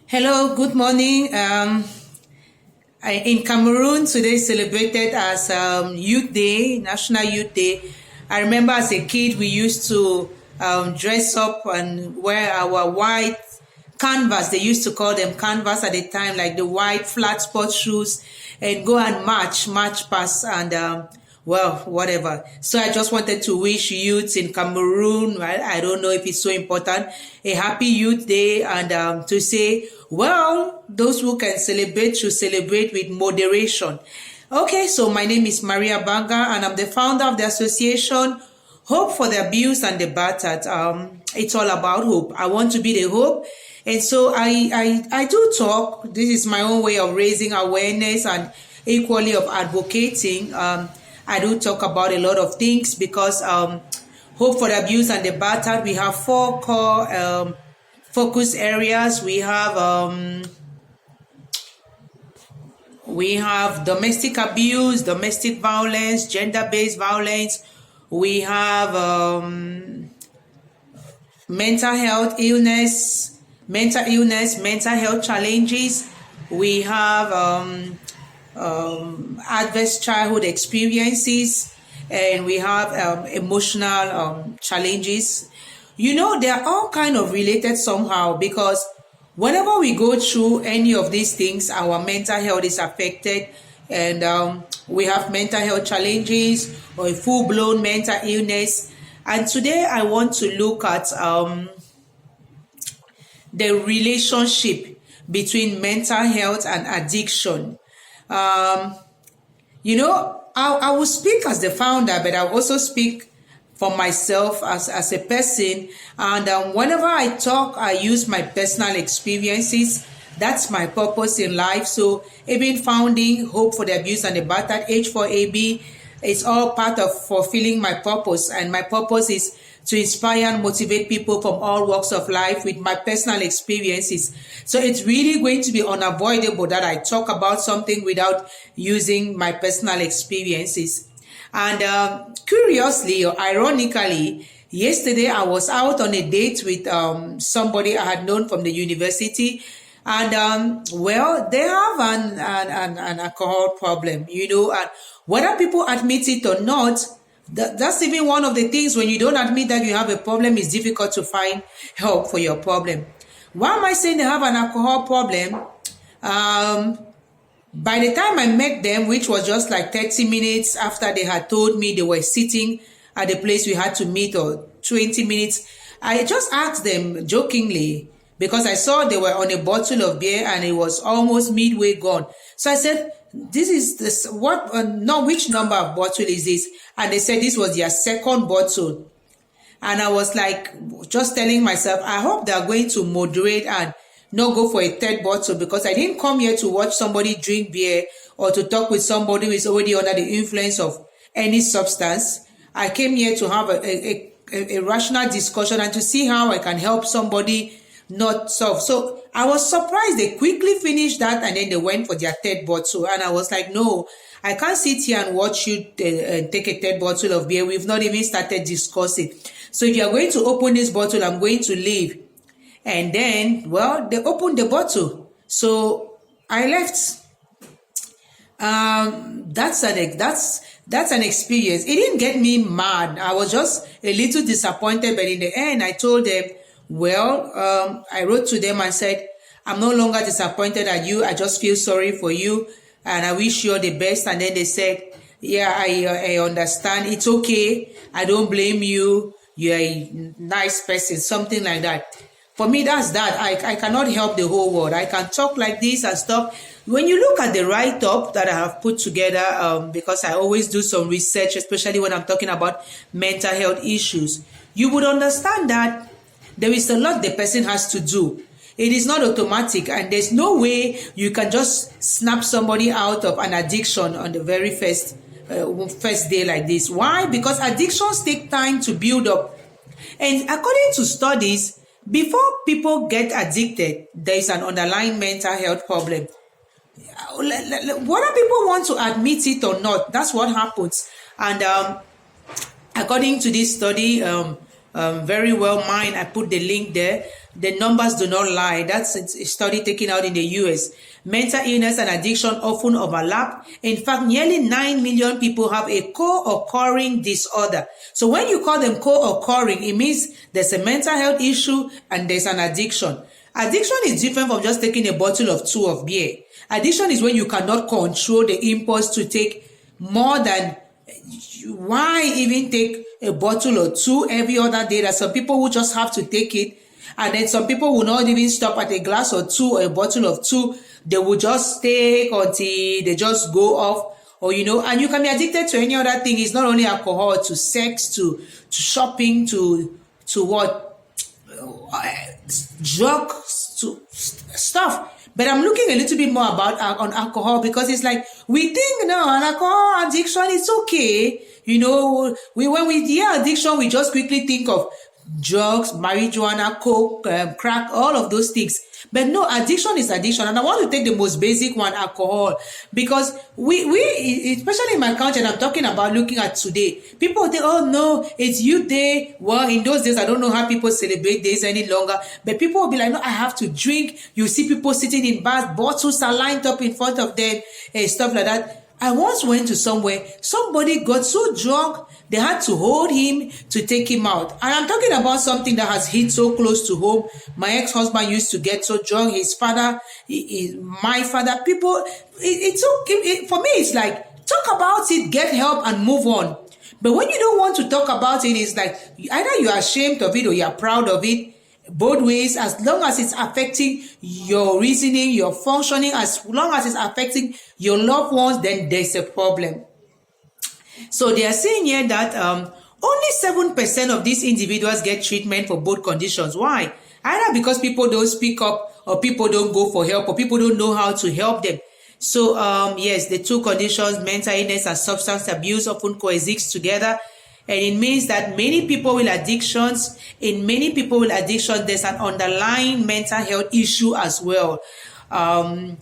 Hello, good morning. In Cameroon, today is celebrated as Youth Day, National Youth Day. I remember as a kid, we used to dress up and wear our white canvas. They used to call them canvas at the time, like the white flat spot shoes, and go and march past and well, whatever. So I just wanted to wish youths in Cameroon, right? I don't know if it's so important, a happy Youth Day, and to say, well, those who can celebrate should celebrate with moderation. Okay, so my name is Maria Banga, and I'm the founder of the association Hope for the Abused and the Battered. It's all about hope. I want to be the hope. And so I do talk. This is my own way of raising awareness and equally of advocating. I do talk about a lot of things because Hope for the Abused and the Battered, we have four core focus areas. We have domestic abuse, domestic violence, gender-based violence. We have mental illness, mental health challenges. We have adverse childhood experiences, and we have emotional challenges. You know, they are all kind of related somehow, because whenever we go through any of these things, our mental health is affected, and we have mental health challenges or a full-blown mental illness. And today I want to look at the relationship between mental health and addiction. You know, I will speak as the founder, but I will also speak for myself as a person. And whenever I talk, I use my personal experiences. That's my purpose in life. So even founding Hope for the Abused and the Battered, H4AB, it's all part of fulfilling my purpose. And my purpose is to inspire and motivate people from all walks of life with my personal experiences. So it's really going to be unavoidable that I talk about something without using my personal experiences. And curiously or ironically, yesterday I was out on a date with somebody I had known from the university. And well, they have an alcohol problem, you know, and whether people admit it or not, that's even one of the things. When you don't admit that you have a problem, it's difficult to find help for your problem. Why am I saying they have an alcohol problem? By the time I met them, which was just like 30 minutes after they had told me they were sitting at the place we had to meet, or 20 minutes, I just asked them jokingly, because I saw they were on a bottle of beer and it was almost midway gone. So I said, this is this, what, no, which number of bottle is this? And they said this was their second bottle. And I was like, just telling myself, I hope they are going to moderate and not go for a third bottle, because I didn't come here to watch somebody drink beer or to talk with somebody who is already under the influence of any substance. I came here to have a rational discussion and to see how I can help somebody not solve. So I was surprised they quickly finished that, and then they went for their third bottle. And I was like, no, I can't sit here and watch you take a third bottle of beer. We've not even started discussing. So if you are going to open this bottle, I'm going to leave. And then, well, they opened the bottle. So I left. That's an experience. It didn't get me mad. I was just a little disappointed. But in the end, I told them, well, I wrote to them and said, I'm no longer disappointed at you. I just feel sorry for you, and I wish you all the best. And then they said, yeah, I understand. It's okay. I don't blame you. You're a nice person, something like that. For me, that's that. I cannot help the whole world. I can talk like this and stuff. When you look at the write-up that I have put together, because I always do some research, especially when I'm talking about mental health issues, you would understand that there is a lot the person has to do. It is not automatic, and there's no way you can just snap somebody out of an addiction on the very first day like this. Why? Because addictions take time to build up. And according to studies, before people get addicted, there is an underlying mental health problem. Whether people want to admit it or not, that's what happens. And according to this study, very well mine. I put the link there. The numbers do not lie. That's a study taken out in the US. Mental illness and addiction often overlap. In fact, nearly 9 million people have a co-occurring disorder. So when you call them co-occurring, it means there's a mental health issue and there's an addiction. Addiction is different from just taking a bottle of 2 of beer. Addiction is when you cannot control the impulse to take more than, why even take a bottle or 2 every other day? There's some people who just have to take it, and then some people will not even stop at a glass or 2 or a bottle of 2. They will just take until they just go off, or and you can be addicted to any other thing. It's not only alcohol, to sex, to shopping, to what, drugs, to stuff. But I'm looking a little bit more about on alcohol, because it's like we think an alcohol addiction is okay. When we hear addiction, we just quickly think of drugs, marijuana, coke, crack, all of those things. But no, addiction is addiction. And I want to take the most basic one, alcohol, because we especially in my country, and I'm talking about looking at today, people think, oh no, it's youth day. Well, in those days, I don't know how people celebrate days any longer, but people will be like, no, I have to drink. You see people sitting in bars, bottles are lined up in front of them, and stuff like that. I once went to somewhere, somebody got so drunk, they had to hold him to take him out. And I'm talking about something that has hit so close to home. My ex-husband used to get so drunk. His father, my father, people, for me, it's like, talk about it, get help and move on. But when you don't want to talk about it, it's like, either you're ashamed of it or you're proud of it. Both ways, as long as it's affecting your reasoning, your functioning, as long as it's affecting your loved ones, then there's a problem. So they are saying here that only 7% of these individuals get treatment for both conditions. Why? Either because people don't speak up, or people don't go for help, or people don't know how to help them. So yes, the two conditions, mental illness and substance abuse, often coexist together. And it means that many people with addictions, there's an underlying mental health issue as well. One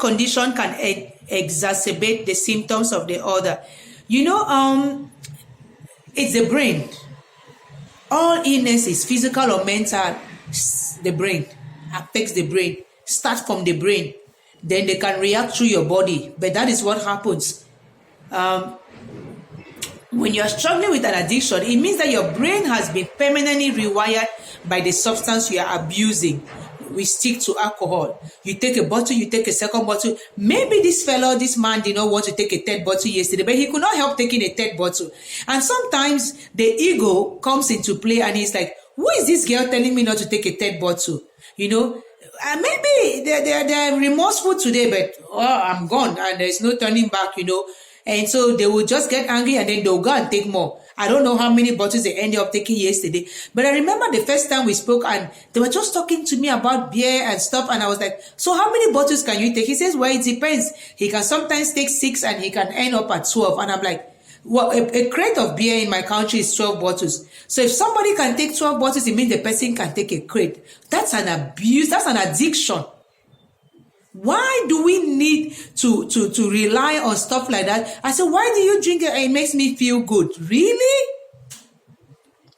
condition can exacerbate the symptoms of the other. It's the brain. All illness is physical or mental. The brain affects the brain. Start from the brain. Then they can react through your body. But that is what happens. When you're struggling with an addiction, it means that your brain has been permanently rewired by the substance you are abusing. We stick to alcohol. You take a bottle, you take a second bottle. Maybe this man did not want to take a third bottle yesterday, but he could not help taking a third bottle. And sometimes the ego comes into play, and he's like, who is this girl telling me not to take a third bottle? Maybe they're remorseful today, but I'm gone and there's no turning back, And so they will just get angry, and then they'll go and take more. I don't know how many bottles they ended up taking yesterday. But I remember the first time we spoke, and they were just talking to me about beer and stuff. And I was like, so how many bottles can you take? He says, well, it depends. He can sometimes take 6 and he can end up at 12. And I'm like, well, a crate of beer in my country is 12 bottles. So if somebody can take 12 bottles, it means the person can take a crate. That's an abuse. That's an addiction. Why do we need to rely on stuff like that? I said, why do you drink it? It makes me feel good. Really?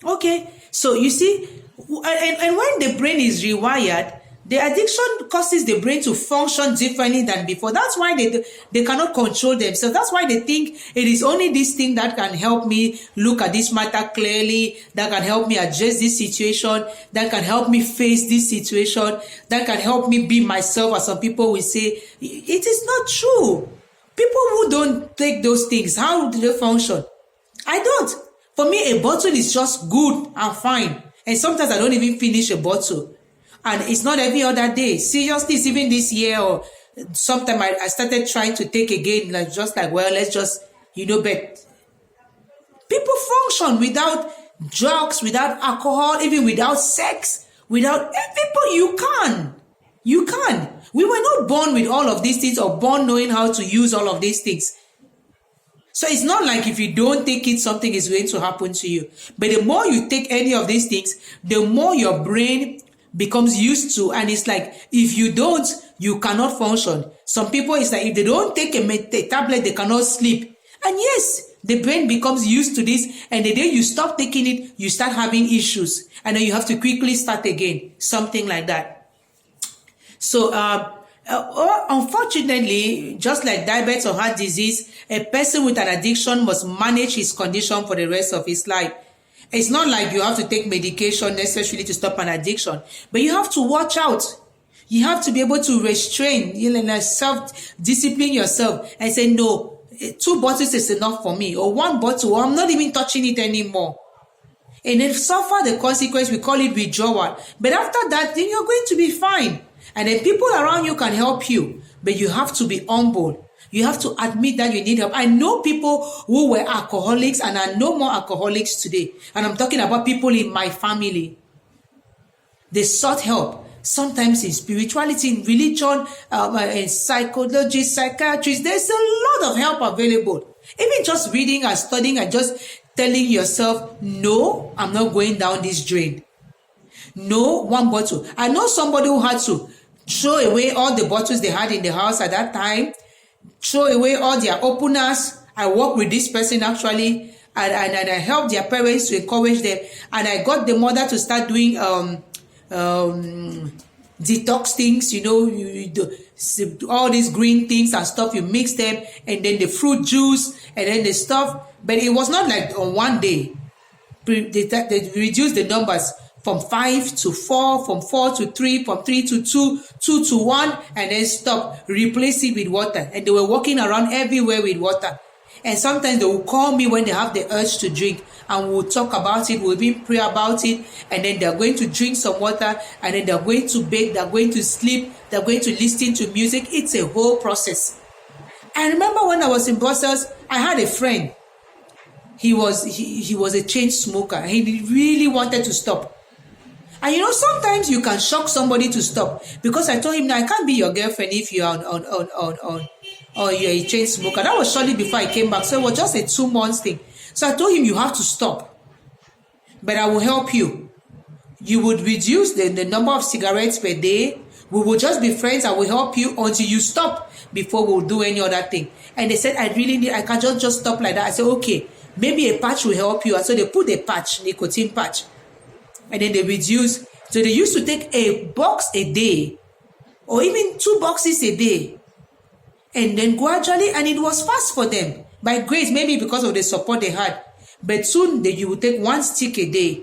Okay. So you see, and when the brain is rewired, the addiction causes the brain to function differently than before. That's why they cannot control themselves. That's why they think it is only this thing that can help me look at this matter clearly, that can help me address this situation, that can help me face this situation, that can help me be myself, as some people will say. It is not true. People who don't take those things, how do they function? I don't. For me, a bottle is just good and fine. And sometimes I don't even finish a bottle. And it's not every other day. Seriously, it's even this year, or sometime I started trying to take again, let's just but people function without drugs, without alcohol, even without sex, without people. You can. We were not born with all of these things, or born knowing how to use all of these things. So it's not like if you don't take it, something is going to happen to you. But the more you take any of these things, the more your brain becomes used to, and it's like, if you don't, you cannot function. Some people, it's like, if they don't take a tablet, they cannot sleep. And yes, The brain becomes used to this, and the day you stop taking it, you start having issues, and then you have to quickly start again, something like that. So, unfortunately, just like diabetes or heart disease, a person with an addiction must manage his condition for the rest of his life. It's not like you have to take medication necessarily to stop an addiction, but you have to watch out. You have to be able to restrain, self-discipline yourself and say, no, 2 bottles is enough for me, or 1 bottle, or I'm not even touching it anymore. And then suffer the consequence, we call it withdrawal. But after that, then you're going to be fine. And then people around you can help you, but you have to be humble. You have to admit that you need help. I know people who were alcoholics and are no more alcoholics today. And I'm talking about people in my family. They sought help. Sometimes in spirituality, in religion, in psychology, psychiatry, there's a lot of help available. Even just reading and studying and just telling yourself, no, I'm not going down this drain. No, 1 bottle. I know somebody who had to throw away all the bottles they had in the house at that time, throw away all their openers. I worked with this person actually, and I helped their parents to encourage them. And I got the mother to start doing detox things, you do all these green things and stuff, you mix them, and then the fruit juice, and then the stuff. But it was not like on one day. They reduced the numbers from 5 to 4, from 4 to 3, from 3 to 2, 2 to 1, and then stop, replace it with water. And they were walking around everywhere with water. And sometimes they will call me when they have the urge to drink, and we'll talk about it, we'll even pray about it, and then they're going to drink some water, and then they're going to bake, they're going to sleep, they're going to listen to music. It's a whole process. I remember when I was in Brussels, I had a friend. He was a chain smoker. He really wanted to stop. And sometimes you can shock somebody to stop, because I told him, no, I can't be your girlfriend if you're or you're a chain smoker. That was shortly before I came back, so it was just a 2 months thing. So I told him, you have to stop, but I will help you. You would reduce the number of cigarettes per day. We will just be friends. I will help you until you stop before we'll do any other thing. And they said, I can't just stop like that. I said, okay, maybe a patch will help you. And so they put a patch, nicotine patch. And then they reduce. So they used to take a box a day, or even 2 boxes a day. And then gradually, and it was fast for them. By grace, maybe because of the support they had. But soon you would take 1 stick a day.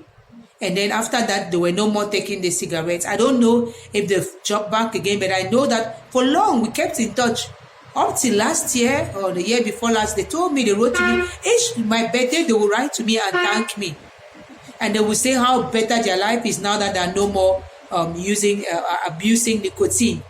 And then after that, they were no more taking the cigarettes. I don't know if they've dropped back again, but I know that for long we kept in touch. Up till last year or the year before last, they told me, they wrote to me, each my birthday, they will write to me and thank me. And they will say how better their life is now that they're no more abusing nicotine.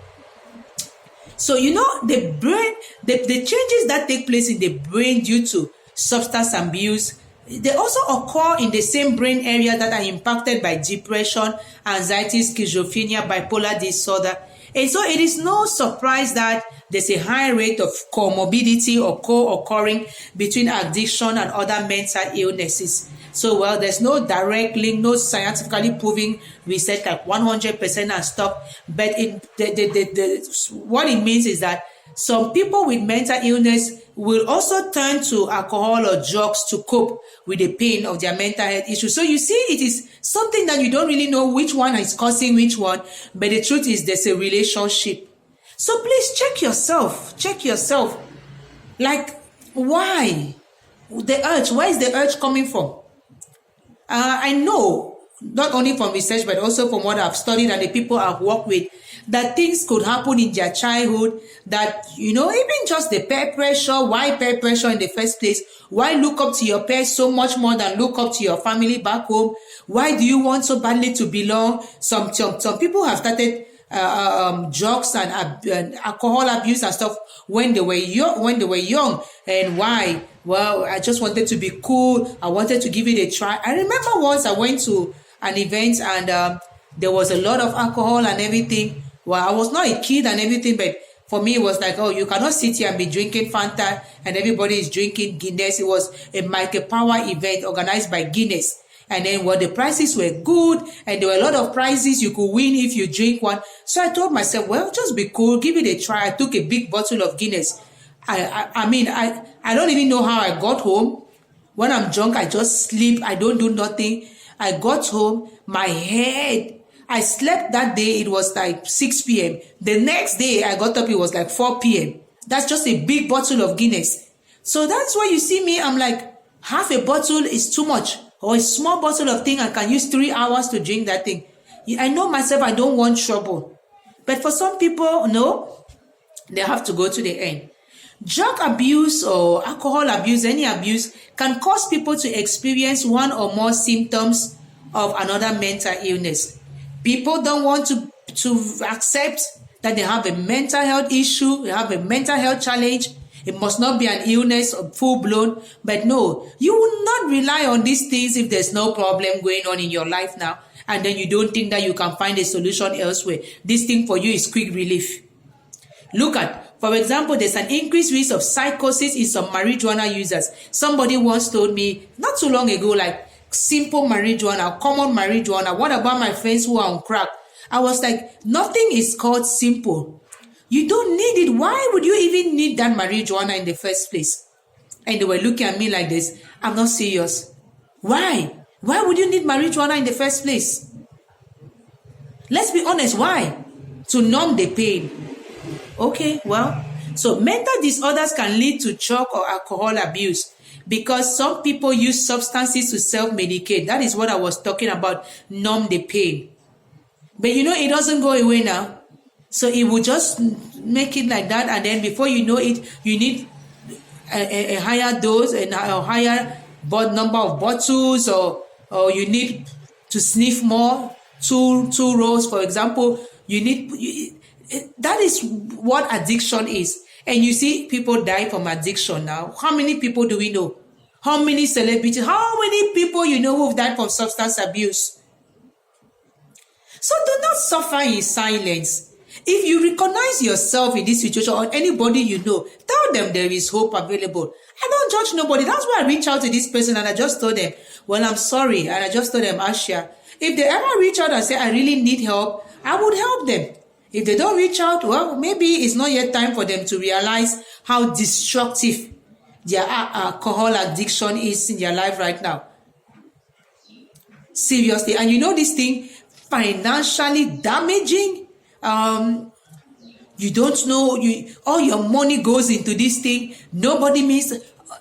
So, the brain, the changes that take place in the brain due to substance abuse, they also occur in the same brain area that are impacted by depression, anxiety, schizophrenia, bipolar disorder. And so it is no surprise that there's a high rate of co-morbidity or co-occurring between addiction and other mental illnesses. So, there's no direct link, no scientifically proven research like 100% and stuff. But what it means is that some people with mental illness will also turn to alcohol or drugs to cope with the pain of their mental health issues. So you see, it is something that you don't really know which one is causing which one. But the truth is there's a relationship. So please check yourself. Like, why? Where is the urge coming from? I know, not only from research, but also from what I've studied and the people I've worked with, that things could happen in their childhood, that, even just the peer pressure. Why peer pressure in the first place? Why look up to your peers so much more than look up to your family back home? Why do you want so badly to belong? Some people have started drugs and alcohol abuse and stuff when they were young. And why? Well, I just wanted to be cool. I wanted to give it a try. I remember once I went to an event and there was a lot of alcohol and everything. Well, I was not a kid and everything, but for me it was like, oh, you cannot sit here and be drinking Fanta and everybody is drinking Guinness. It was a Michael Power event organized by Guinness. And then the prices were good and there were a lot of prizes you could win if you drink one. So I told myself, well, just be cool, give it a try. I took a big bottle of Guinness. I don't even know how I got home. When I'm drunk, I just sleep. I don't do nothing. I got home, my head. I slept that day, it was like 6 p.m. The next day I got up, it was like 4 p.m. That's just a big bottle of Guinness. So that's why you see me, I'm like, half a bottle is too much. Or a small bottle of thing, I can use 3 hours to drink that thing. I know myself, I don't want trouble. But for some people, no, they have to go to the end. Drug abuse or alcohol abuse, any abuse, can cause people to experience one or more symptoms of another mental illness. People don't want to accept that they have a mental health issue, they have a mental health challenge. It must not be an illness or full-blown. But no, you will not rely on these things if there's no problem going on in your life now. And then you don't think that you can find a solution elsewhere. This thing for you is quick relief. Look at, for example, there's an increased risk of psychosis in some marijuana users. Somebody once told me, not too long ago, like, simple marijuana, common marijuana. What about my friends who are on crack? I was like, nothing is called simple. You don't need it. Why would you even need that marijuana in the first place? And they were looking at me like this. I'm not serious. Why? Why would you need marijuana in the first place? Let's be honest. Why? To numb the pain. Okay, well, so mental disorders can lead to drug or alcohol abuse because some people use substances to self-medicate. That is what I was talking about, numb the pain. But you know, it doesn't go away now. So it will just make it like that, and then before you know it, you need a higher dose and a higher number of bottles, or you need to sniff more, two rolls, for example. That is what addiction is. And you see people die from addiction now. How many people do we know? How many celebrities? How many people you know who've died from substance abuse? So do not suffer in silence. If you recognize yourself in this situation or anybody you know, tell them there is hope available. I don't judge nobody. That's why I reach out to this person and I just told them, well, I'm sorry. And I just told them, Ashia, if they ever reach out and say, I really need help, I would help them. If they don't reach out, well, maybe it's not yet time for them to realize how destructive their alcohol addiction is in their life right now. Seriously. And you know this thing, financially damaging. You don't know, all your money goes into this thing. Nobody means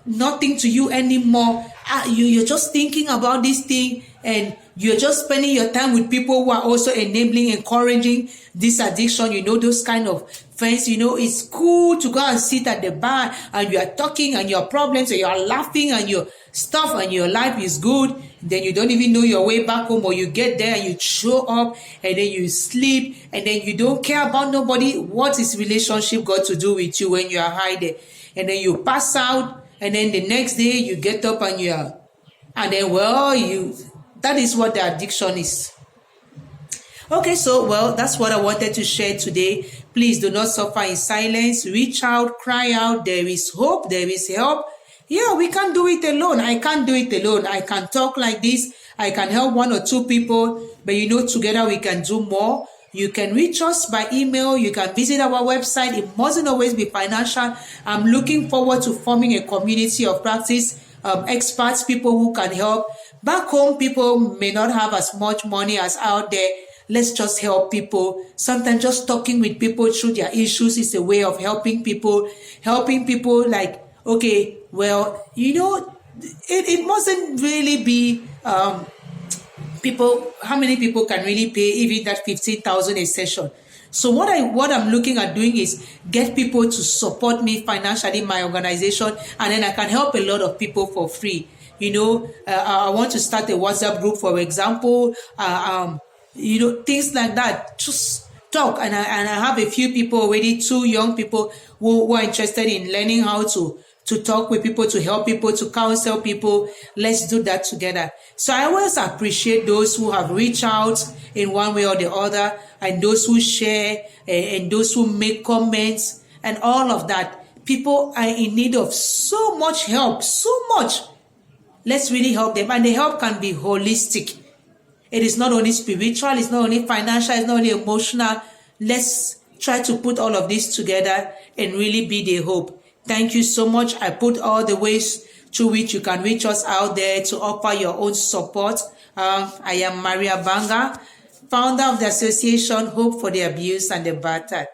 nothing to you anymore. You're just thinking about this thing, and you're just spending your time with people who are also enabling, encouraging this addiction. You know, those kind of friends, you know, it's cool to go and sit at the bar and you are talking and your problems and you are laughing and your stuff and your life is good. Then you don't even know your way back home, or you get there and you show up and then you sleep and then you don't care about nobody. What is relationship got to do with you when you are high there? And then you pass out and then the next day you get up and that is what the addiction is. Okay, so, well, that's what I wanted to share today. Please do not suffer in silence. Reach out, cry out. There is hope. There is help. Yeah, we can't do it alone. I can't do it alone. I can talk like this. I can help 1 or 2 people. But, you know, together we can do more. You can reach us by email. You can visit our website. It mustn't always be financial. I'm looking forward to forming a community of practice experts, people who can help. Back home, people may not have as much money as out there. Let's just help people. Sometimes just talking with people through their issues is a way of helping people. Helping people like, okay, well, you know, it mustn't really be people. How many people can really pay even that 15,000 a session? So what I'm looking at doing is get people to support me financially, my organization, and then I can help a lot of people for free. You know, I want to start a WhatsApp group, for example. You know, things like that. Just talk, and I have a few people already, 2 young people who are interested in learning how to talk with people, to help people, to counsel people. Let's do that together. So I always appreciate those who have reached out in one way or the other, and those who share, and those who make comments, and all of that. People are in need of so much help, so much. Let's really help them, and the help can be holistic. It is not only spiritual, it's not only financial, it's not only emotional. Let's try to put all of this together and really be the hope. Thank you so much. I put all the ways through which you can reach us out there to offer your own support. I am Maria Banga, founder of the association Hope for the Abused and the Battered.